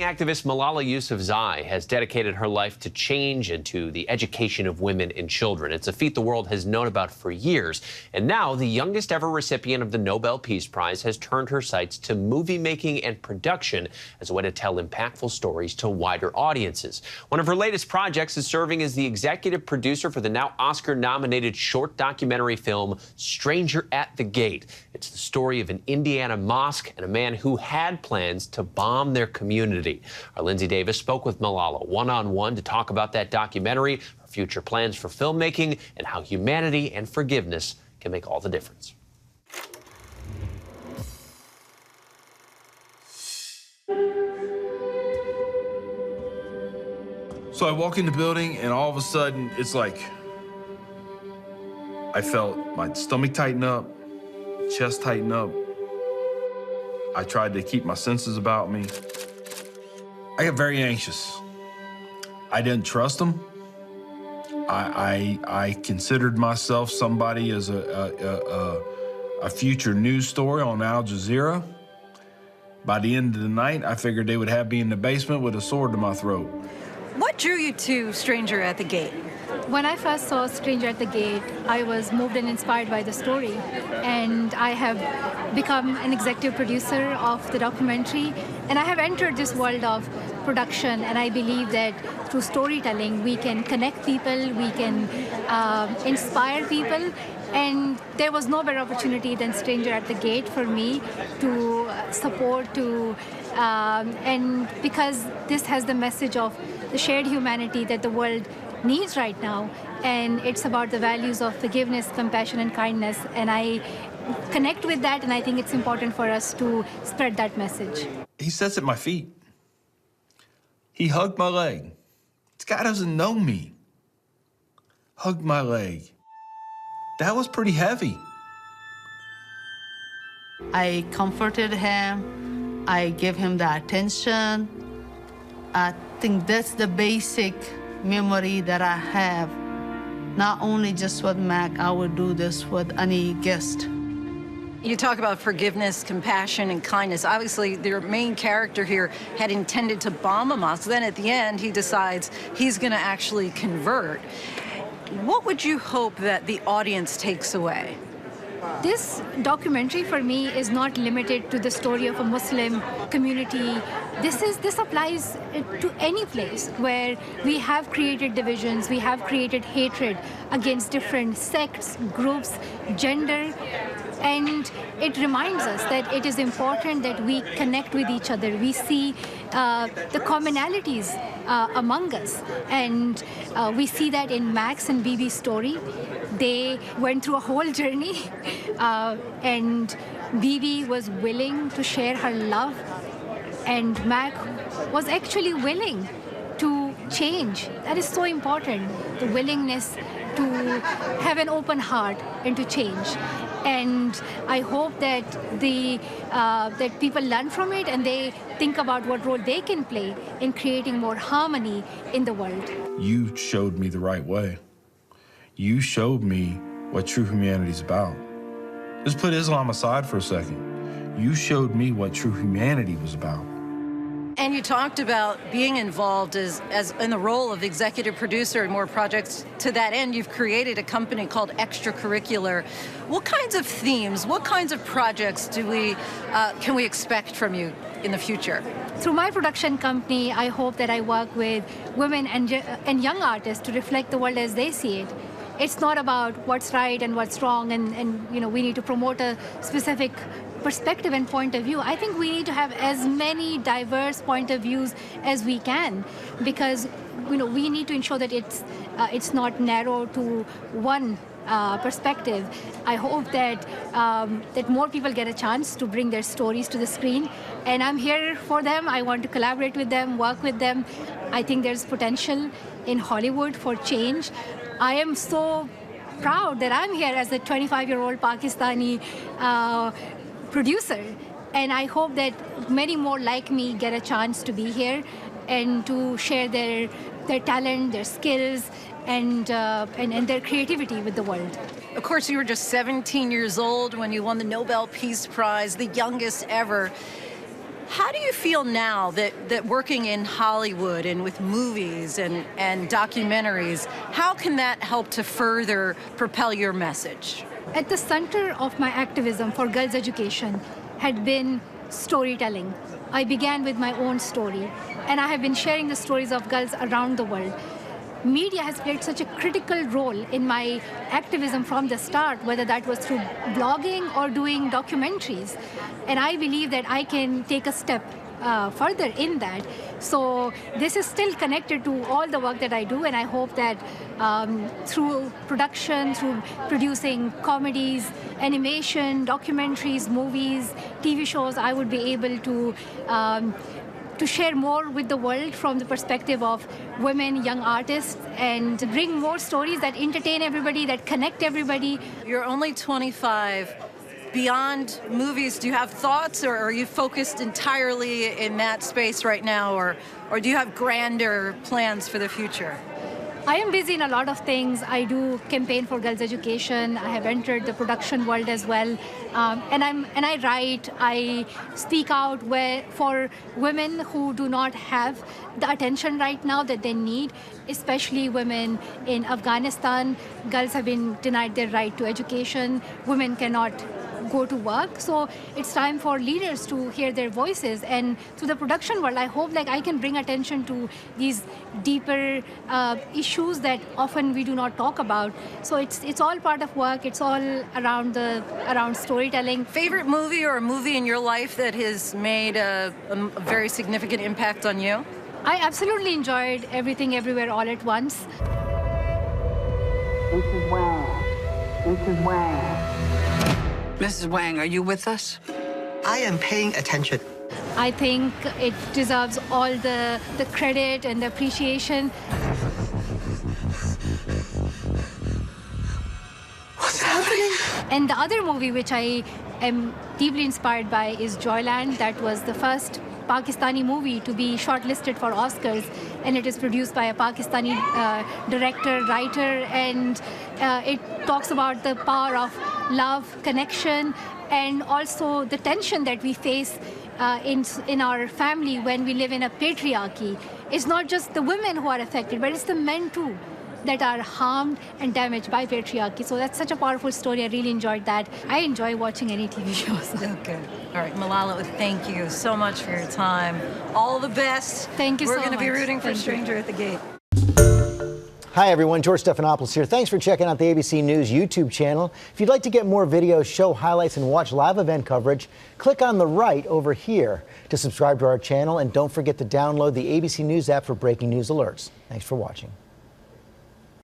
Activist Malala Yousafzai has dedicated her life to change and to the education of women and children. It's a feat the world has known about for years. And now the youngest ever recipient of the Nobel Peace Prize has turned her sights to movie making and production as a way to tell impactful stories to wider audiences. One of her latest projects is serving as the executive producer for the now Oscar-nominated short documentary film Stranger at the Gate. It's the story of an Indiana mosque and a man who had plans to bomb their community. Our Linsey Davis spoke with Malala one-on-one to talk about that documentary, her future plans for filmmaking, and how humanity and forgiveness can make all the difference. So I walk in the building, and all of a sudden, it's like I felt my stomach tighten up, chest tighten up. I tried to keep my senses about me. I got very anxious. I didn't trust him. I considered myself somebody as a future news story on Al Jazeera. By the end of the night, I figured they would have me in the basement with a sword to my throat. What drew you to Stranger at the Gate? When I first saw Stranger at the Gate, I was moved and inspired by the story. And I have become an executive producer of the documentary. And I have entered this world of production. And I believe that through storytelling, we can connect people, we can inspire people. And there was no better opportunity than Stranger at the Gate for me to support, and because this has the message of the shared humanity that the world needs right now, and it's about the values of forgiveness, compassion, and kindness, and I connect with that, and I think it's important for us to spread that message. He sits at my feet. He hugged my leg. This guy doesn't know me. Hugged my leg. That was pretty heavy. I comforted him. I gave him the attention. I think that's the basic memory that I have. Not only just with Mac, I would do this with any guest. You talk about forgiveness, compassion, and kindness. Obviously, their main character here had intended to bomb a mosque. Then at the end, he decides he's going to actually convert. What would you hope that the audience takes away? This documentary for me is not limited to the story of a Muslim community. This applies to any place where we have created divisions, we have created hatred against different sects, groups, gender, and it reminds us that it is important that we connect with each other. We see the commonalities among us, and we see that in Max and Bibi's story. They went through a whole journey, and Bibi was willing to share her love, and Mac was actually willing to change. That is so important, the willingness to have an open heart and to change. And I hope that that people learn from it and they think about what role they can play in creating more harmony in the world. You showed me the right way. You showed me what true humanity is about. Just put Islam aside for a second. You showed me what true humanity was about. And you talked about being involved as in the role of executive producer in more projects. To that end, you've created a company called Extracurricular. What kinds of themes, what kinds of projects can we expect from you in the future? Through my production company, I hope that I work with women and young artists to reflect the world as they see it. It's not about what's right and what's wrong, and you know, we need to promote a specific perspective and point of view. I think we need to have as many diverse point of views as we can, because you know, we need to ensure that it's not narrow to one perspective. I hope that that more people get a chance to bring their stories to the screen, and I'm here for them. I want to collaborate with them, work with them. I think there's potential in Hollywood for change. I am so proud that I'm here as a 25-year-old Pakistani producer, and I hope that many more like me get a chance to be here and to share their talent, their skills, and their creativity with the world. Of course, you were just 17 years old when you won the Nobel Peace Prize, the youngest ever. How do you feel now that working in Hollywood and with movies and documentaries, how can that help to further propel your message? At the center of my activism for girls' education had been storytelling. I began with my own story, and I have been sharing the stories of girls around the world. Media has played such a critical role in my activism from the start, whether that was through blogging or doing documentaries. And I believe that I can take a step further in that. So this is still connected to all the work that I do, and I hope that through production, through producing comedies, animation, documentaries, movies, TV shows, I would be able to share more with the world from the perspective of women, young artists, and bring more stories that entertain everybody, that connect everybody. You're only 25. Beyond movies, do you have thoughts, or are you focused entirely in that space right now, or do you have grander plans for the future? I am busy in a lot of things. I do campaign for girls' education. I have entered the production world as well, and I write. I speak out for women who do not have the attention right now that they need, especially women in Afghanistan. Girls have been denied their right to education. Women cannot go to work. So it's time for leaders to hear their voices. And through the production world, I hope I can bring attention to these deeper issues that often we do not talk about. So it's all part of work. It's all around storytelling. Favorite movie or a movie in your life that has made a very significant impact on you? I absolutely enjoyed Everything Everywhere All at Once. Mrs. Wang. Mrs. Wang. Mrs. Wang, are you with us? I am paying attention. I think it deserves all the credit and the appreciation. What's happening? And the other movie which I am deeply inspired by is Joyland. That was the first Pakistani movie to be shortlisted for Oscars, and it is produced by a Pakistani director, writer, and it talks about the power of love, connection, and also the tension that we face in our family when we live in a patriarchy. It's not just the women who are affected, but it's the men too that are harmed and damaged by patriarchy. So that's such a powerful story. I really enjoyed that. I enjoy watching any TV shows. Okay. All right, Malala, thank you so much for your time. All the best. Thank you so much. We're going to be rooting for Stranger at the Gate. Hi, everyone. George Stephanopoulos here. Thanks for checking out the ABC News YouTube channel. If you'd like to get more videos, show highlights, and watch live event coverage, click on the right over here to subscribe to our channel. And don't forget to download the ABC News app for breaking news alerts. Thanks for watching.